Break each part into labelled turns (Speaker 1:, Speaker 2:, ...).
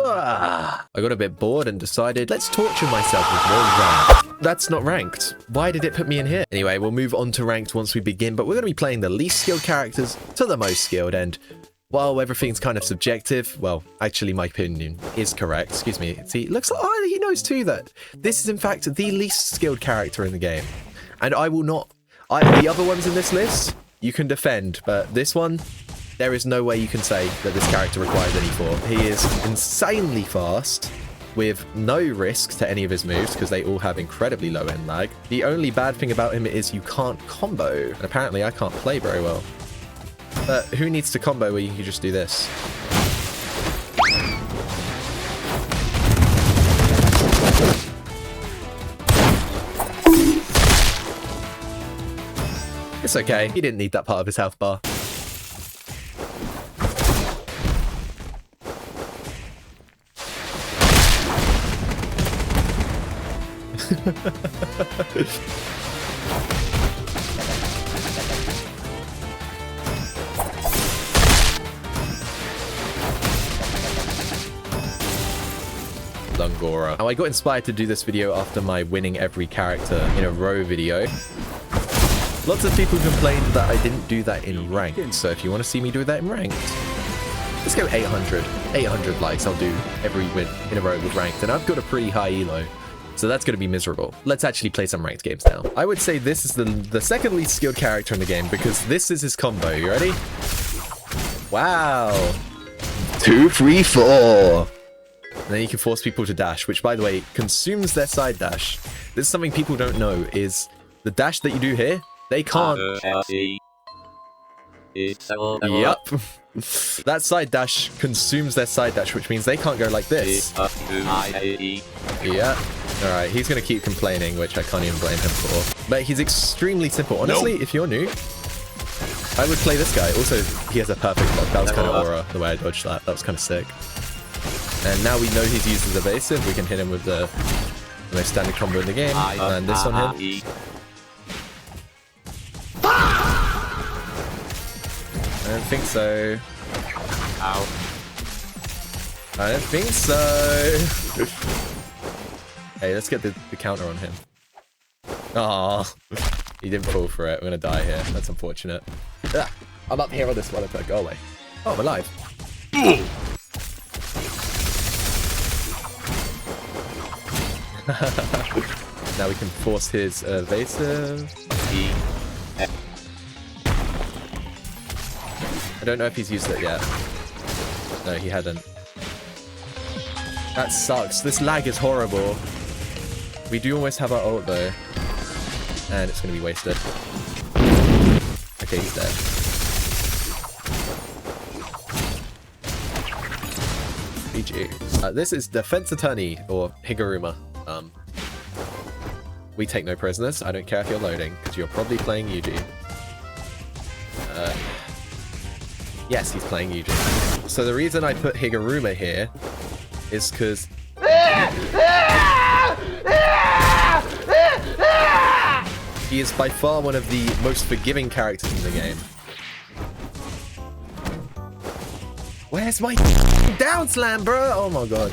Speaker 1: I got a bit bored and decided, let's torture myself with more rank. That's not ranked. Why did it put me in here? Anyway, we'll move on to ranked once we begin, but we're going to be playing the least skilled characters to the most skilled, and while everything's kind of subjective, well, actually my opinion is correct. Excuse me. See, it looks like, oh, he knows too that this is in fact the least skilled character in the game. And I will not, the other ones in this list, you can defend, but this one, there is no way you can say that this character requires any form. He is insanely fast, with no risk to any of his moves, because they all have incredibly low end lag. The only bad thing about him is you can't combo, and apparently I can't play very well. But who needs to combo where you can just do this? It's okay, he didn't need that part of his health bar. Now, I got inspired to do this video after my winning every character in a row video. Lots of people complained that I didn't do that in ranked, so if you want to see me do that in ranked, let's go 800. 800 likes, I'll do every win in a row with ranked, and I've got a pretty high elo, so that's going to be miserable. Let's actually play some ranked games now. I would say this is the second least skilled character in the game, because this is his combo. You ready? Wow. 2, 3, 4. And then you can force people to dash, which, by the way, consumes their side dash. This is something people don't know, is the dash that you do here, they can't... Yep. That side dash consumes their side dash, which means they can't go like this. Yeah. Alright, he's going to keep complaining, which I can't even blame him for. But he's extremely simple. Honestly, if you're new, I would play this guy. Also, he has a perfect block. That was kind of aura, the way I dodged that. That was kind of sick. And now we know he's used his evasive, we can hit him with the most standard combo in the game. And this on him. I don't think so. Ow. I don't think so. Hey, let's get the counter on him. Aw, he didn't fall for it. We're gonna die here. That's unfortunate. Ah, I'm up here on this one. Go away. Oh, I'm alive. Now we can force his evasive. I don't know if he's used it yet. No, he hadn't. That sucks. This lag is horrible. We do almost have our ult though. And it's going to be wasted. Okay, he's dead. GG. This is Defense Attorney, or Higuruma. We take no prisoners. I don't care if you're loading, because you're probably playing Yuji. Yes, he's playing Yuji. So the reason I put Higuruma here is because he is by far one of the most forgiving characters in the game. Where's my down slam, bro? Oh my god.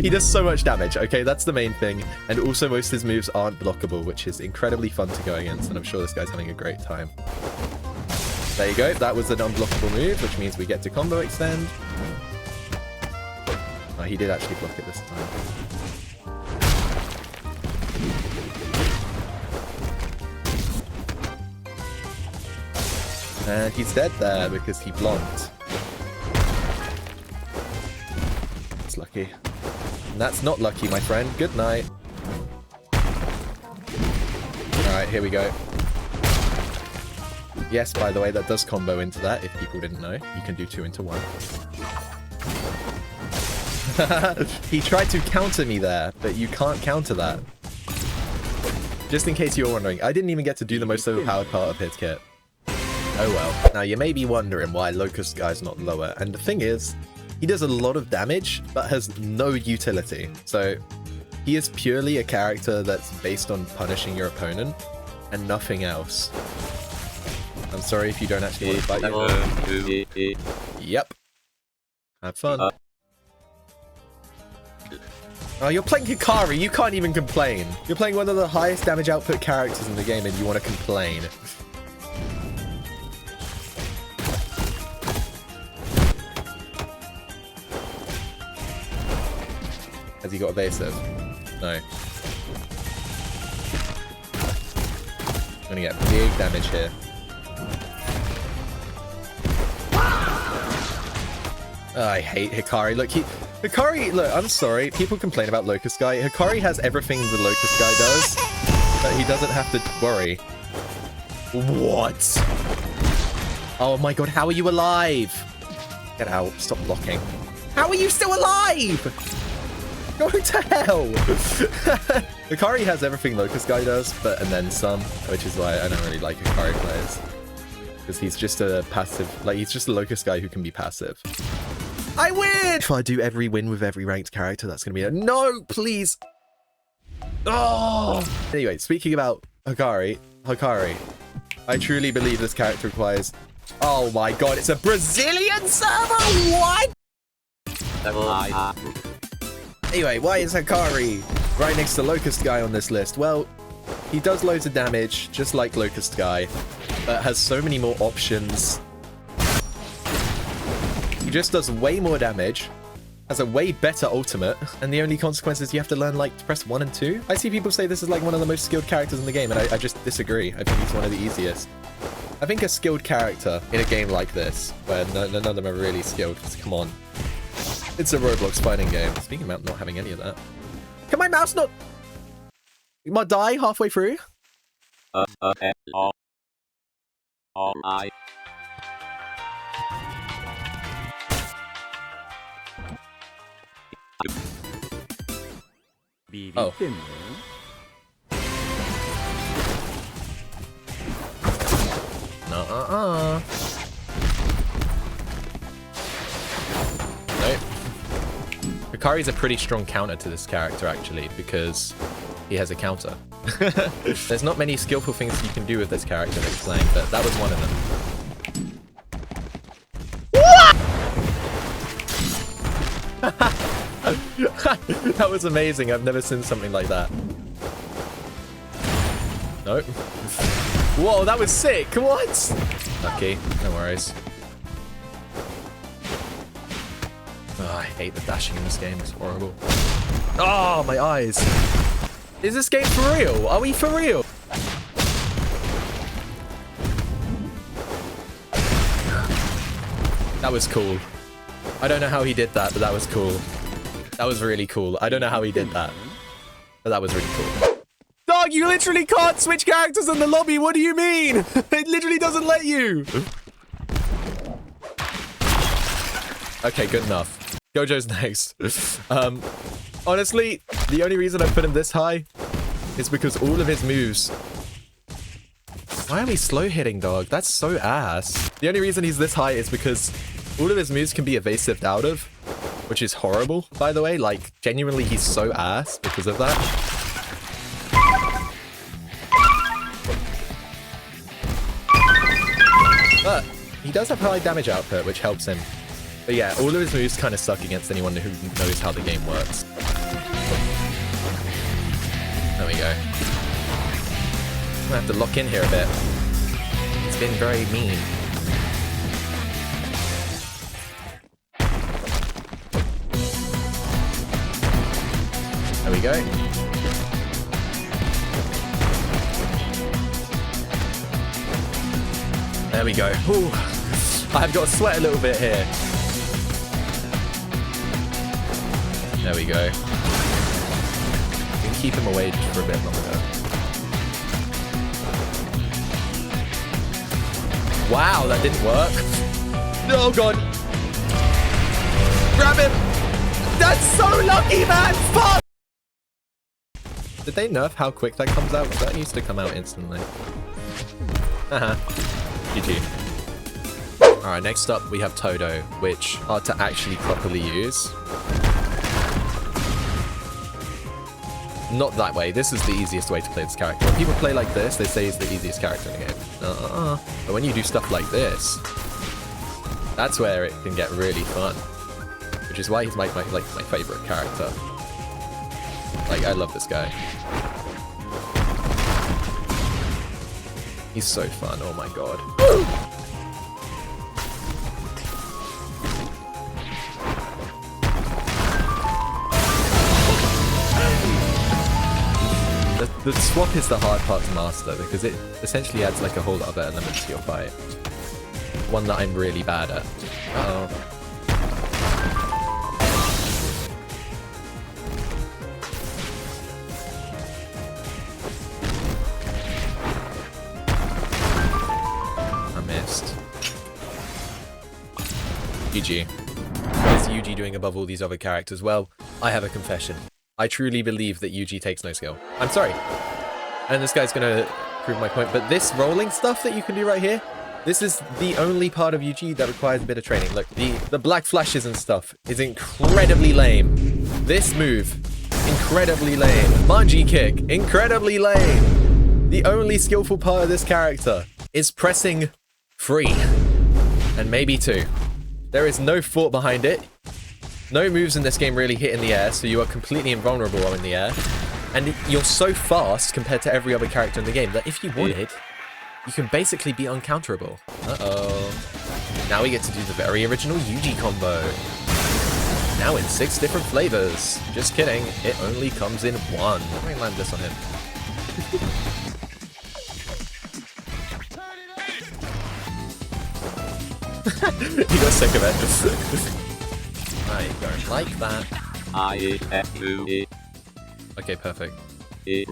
Speaker 1: He does so much damage, okay? That's the main thing. And also most of his moves aren't blockable, which is incredibly fun to go against, and I'm sure this guy's having a great time. There you go. That was an unblockable move, which means we get to combo extend. Oh, he did actually block it this time. And he's dead there because he blocked. That's lucky. And that's not lucky, my friend. Good night. Alright, here we go. Yes, by the way, that does combo into that, if people didn't know. You can do 2 into 1. He tried to counter me there, but you can't counter that. Just in case you were wondering, I didn't even get to do the most overpowered part of his kit. Oh well. Now, you may be wondering why Locust Guy's not lower, and the thing is, he does a lot of damage, but has no utility. So, he is purely a character that's based on punishing your opponent, and nothing else. I'm sorry if you don't actually want to fight you. Yep. Have fun. Oh, you're playing Hikari. You can't even complain. You're playing one of the highest damage output characters in the game and you want to complain. Has he got evasive? No. I'm gonna get big damage here. Oh, I hate Hikari. Look, Hikari, look, I'm sorry. People complain about Locust Guy. Hikari has everything the Locust Guy does, but he doesn't have to worry. What? Oh my god, how are you alive? Get out. Stop blocking. How are you still alive? Go to hell! Hikari has everything Locust Guy does, and then some, which is why I don't really like Hikari players. Because he's just a passive, like, he's just a Locust Guy who can be passive. I win! If I do every win with every ranked character, that's going to be a no, please. Oh! Anyway, speaking about Hikari, I truly believe this character requires... Oh my god, it's a Brazilian server? What? Anyway, why is Hikari right next to Locust Guy on this list? Well, he does loads of damage, just like Locust Guy, but has so many more options. He just does way more damage, has a way better ultimate, and the only consequence is you have to learn, like, to press 1 and 2. I see people say this is, like, one of the most skilled characters in the game, and I just disagree. I think he's one of the easiest. I think a skilled character in a game like this, where none of them are really skilled, come on. It's a Roblox fighting game. Speaking about not having any of that. Can my mouse not... Might die halfway through?
Speaker 2: Okay. All right.
Speaker 1: Oh. No, Nope. Hikari's a pretty strong counter to this character, actually, because he has a counter. There's not many skillful things you can do with this character that he's playing, but that was one of them. That was amazing. I've never seen something like that. Nope. Whoa, that was sick. What? Lucky. No worries. Oh, I hate the dashing in this game. It's horrible. Oh, my eyes. Is this game for real? Are we for real? That was cool. I don't know how he did that, but that was cool. That was really cool. I don't know how he did that, but that was really cool. Dog, you literally can't switch characters in the lobby. What do you mean? It literally doesn't let you. Okay, good enough. Gojo's next. Honestly, the only reason I put him this high is because all of his moves... Why are we slow hitting, dog? That's so ass. The only reason he's this high is because all of his moves can be evasive out of, which is horrible, by the way. Like, genuinely, he's so ass because of that. But he does have high damage output, which helps him. But yeah, all of his moves kind of suck against anyone who knows how the game works. There we go. I'm gonna have to lock in here a bit. It's been very mean. There we go. There we go. Ooh, I've got to sweat a little bit here. There we go. We can keep him away just for a bit longer. Wow, that didn't work. Oh god. Grab him. That's so lucky, man. Fuck. Did they nerf how quick that comes out? That used to come out instantly. Haha. GG. Alright, next up we have Toto, which are to actually properly use. Not that way. This is the easiest way to play this character. When people play like this, they say he's the easiest character in the game. But when you do stuff like this, that's where it can get really fun. Which is why he's my favorite character. Like, I love this guy. He's so fun, oh my god. The swap is the hard part to master because it essentially adds like a whole lot of elements to your fight. One that I'm really bad at. Uh-oh. I missed. Yuji. What is Yuji doing above all these other characters? Well, I have a confession. I truly believe that Yuji takes no skill. I'm sorry. And this guy's gonna prove my point, but this rolling stuff that you can do right here, this is the only part of Yuji that requires a bit of training. Look, the black flashes and stuff is incredibly lame. This move, incredibly lame. Bungee kick, incredibly lame. The only skillful part of this character is pressing 3 and maybe 2. There is no thought behind it. No moves in this game really hit in the air, so you are completely invulnerable in the air. And you're so fast compared to every other character in the game that if you wanted, you can basically be uncounterable. Uh-oh. Now we get to do the very original Yuji combo. Now in 6 different flavors. Just kidding, it only comes in 1. Let me land this on him. He got sick of it. I don't like that. Okay, perfect. Wait.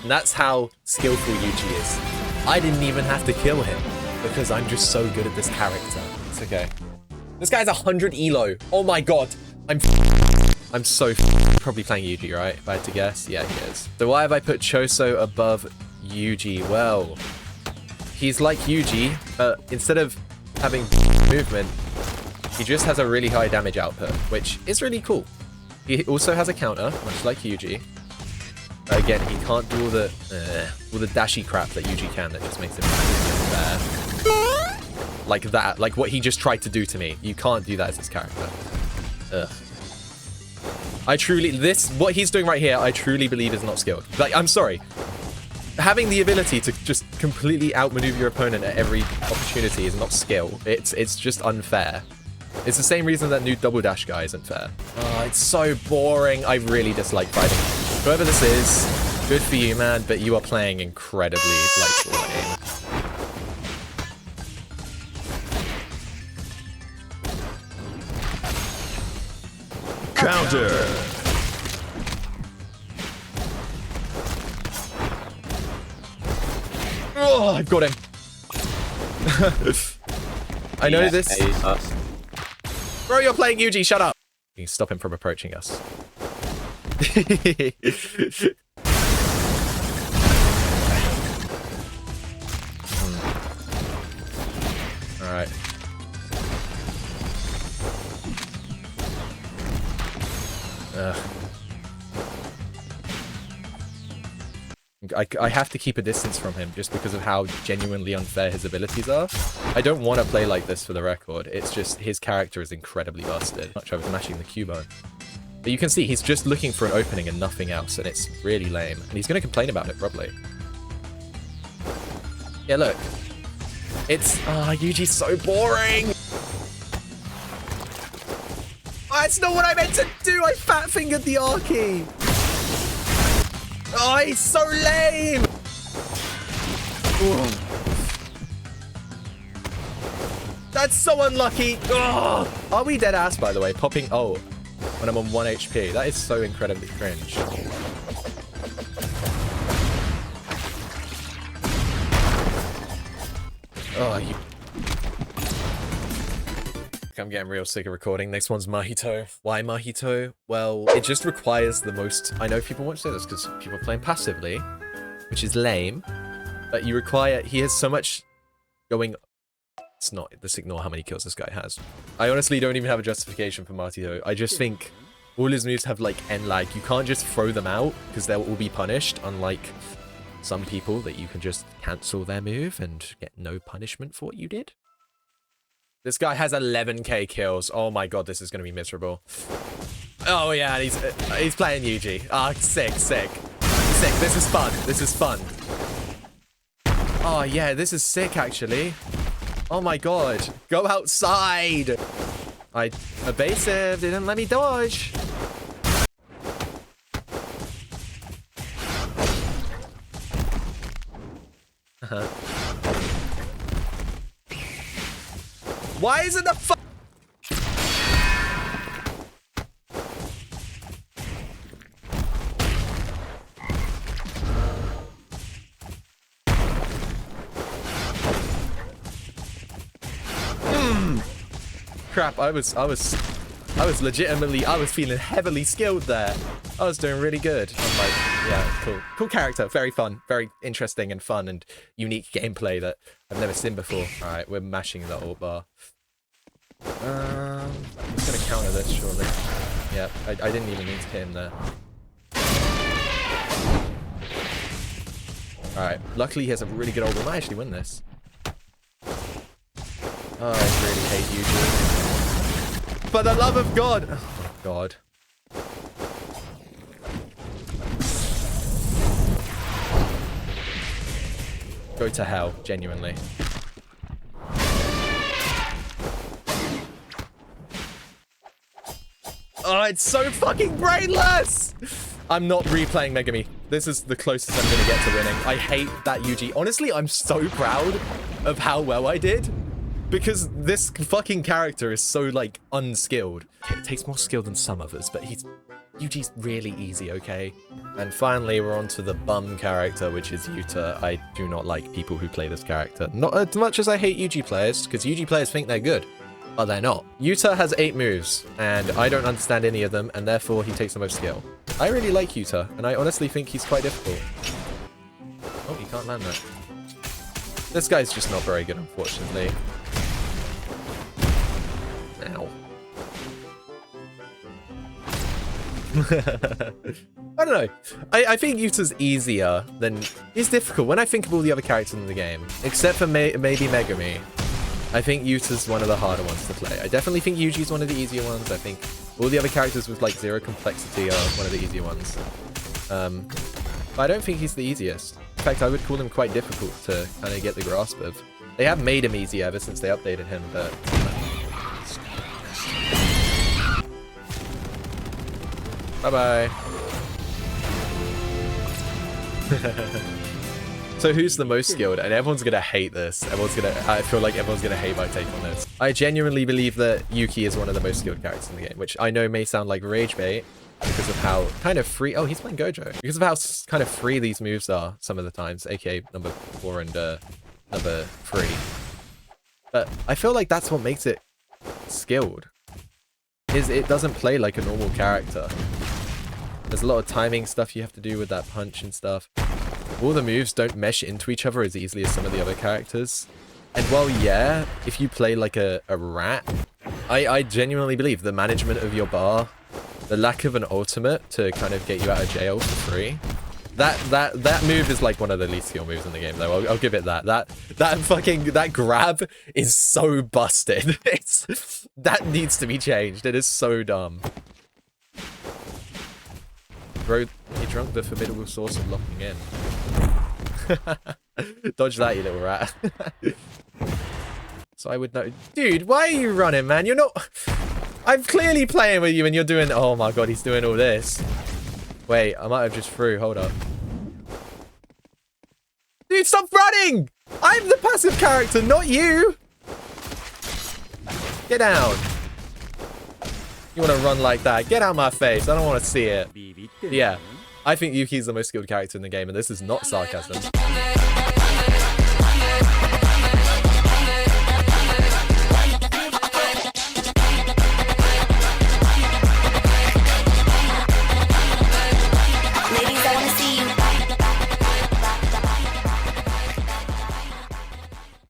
Speaker 1: And that's how skillful Yuji is. I didn't even have to kill him because I'm just so good at this character. It's okay. This guy's 100 elo. Oh my god. I'm so probably playing Yuji, right? If I had to guess. Yeah, he is. So why have I put Choso above Yuji? Well, he's like Yuji, but instead of having movement, he just has a really high damage output, which is really cool. He also has a counter, much like Yuji. Again, he can't do all the dashy crap that Yuji can that just makes him unfair. Like that, like what he just tried to do to me. You can't do that as his character. Ugh. What he's doing right here, I truly believe is not skilled. Like, I'm sorry. Having the ability to just completely outmaneuver your opponent at every opportunity is not skill. It's just unfair. It's the same reason that new double dash guy isn't fair. Oh, it's so boring. I really dislike fighting. Whoever this is, good for you, man, but you are playing incredibly, like, lame.
Speaker 3: Counter!
Speaker 1: Oh, I've got him. I know this. Bro, you're playing Yuji, shut up. You can stop him from approaching us. Alright. I have to keep a distance from him just because of how genuinely unfair his abilities are. I don't want to play like this for the record. It's just his character is incredibly busted. I was mashing the Q-bone. But you can see he's just looking for an opening and nothing else, and it's really lame. And he's going to complain about it, probably. Yeah, look. It's... Yuji's so boring! That's not what I meant to do! I fat-fingered the R key! Oh, he's so lame! Ooh. That's so unlucky! Oh. Are we dead ass, by the way? Popping... Oh. When I'm on 1 HP. That is so incredibly cringe. Oh, you... I'm getting real sick of recording. Next one's Mahito. Why Mahito? Well, it just requires the most... I know people won't say this because people are playing passively, which is lame, but you require... He has so much going Let's not, let's ignore how many kills this guy has. I honestly don't even have a justification for Mahito. I just think all his moves have like end lag. You can't just throw them out because they'll all be punished, unlike some people that you can just cancel their move and get no punishment for what you did. This guy has 11k kills. Oh my god, this is going to be miserable. Oh yeah, he's playing Yuji. Ah, sick, sick. Sick, this is fun. This is fun. Oh yeah, this is sick actually. Oh my god. Go outside. Evasive, didn't let me dodge. Why isn't the fu- Crap, I was legitimately, I was feeling heavily skilled there. I was doing really good. I'm like, yeah, cool. Cool character, very fun, very interesting and fun and unique gameplay that I've never seen before. All right, we're mashing the ult bar. I'm just gonna counter this, surely. Yeah, I didn't even mean to hit him there. All right, luckily he has a really good ult. We might actually win this. Oh, I really hate Yuji. For the love of God! Oh, God. Go to hell, genuinely. Oh, it's so fucking brainless! I'm not replaying Megami. This is the closest I'm gonna get to winning. I hate that Yuji. Honestly, I'm so proud of how well I did. Because this fucking character is so, like, unskilled. Okay, it takes more skill than some others, but Yuji's really easy, okay? And finally, we're on to the bum character, which is Yuta. I do not like people who play this character. Not as much as I hate Yuji players, because Yuji players think they're good, but they're not. Yuta has 8 moves, and I don't understand any of them, and therefore he takes the most skill. I really like Yuta, and I honestly think he's quite difficult. Oh, he can't land that. This guy's just not very good, unfortunately. Ow. I don't know. I think Yuta's easier than... He's difficult. When I think of all the other characters in the game, except for maybe Megami, I think Yuta's one of the harder ones to play. I definitely think Yuji's one of the easier ones. I think all the other characters with, like, 0 complexity are one of the easier ones. But I don't think he's the easiest. In fact, I would call him quite difficult to kind of get the grasp of. They have made him easy ever since they updated him, but... Bye-bye. So who's the most skilled? And everyone's gonna hate this. I feel like everyone's gonna hate my take on this. I genuinely believe that Yuki is one of the most skilled characters in the game, which I know may sound like rage bait because of how kind of free... Oh, he's playing Gojo. Because of how kind of free these moves are some of the times, aka number 4 and number 3. But I feel like that's what makes it skilled. Is it doesn't play like a normal character. There's a lot of timing stuff you have to do with that punch and stuff. All the moves don't mesh into each other as easily as some of the other characters. And while, yeah, if you play like a rat, I genuinely believe the management of your bar, the lack of an ultimate to kind of get you out of jail for free, that move is like one of the least skill moves in the game, though. I'll give it that. That grab is so busted. That needs to be changed. It is so dumb. Bro, you drunk the formidable source of locking in. Dodge that, you little rat. So I would know. Dude, why are you running, man? You're not... I'm clearly playing with you and you're doing... Oh my god, he's doing all this. Wait, I might have just threw. Hold up. Dude, stop running! I'm the passive character, not you! Get down. You want to run like that? Get out of my face. I don't want to see it. Yeah, I think Yuki's the most skilled character in the game, and this is not sarcasm.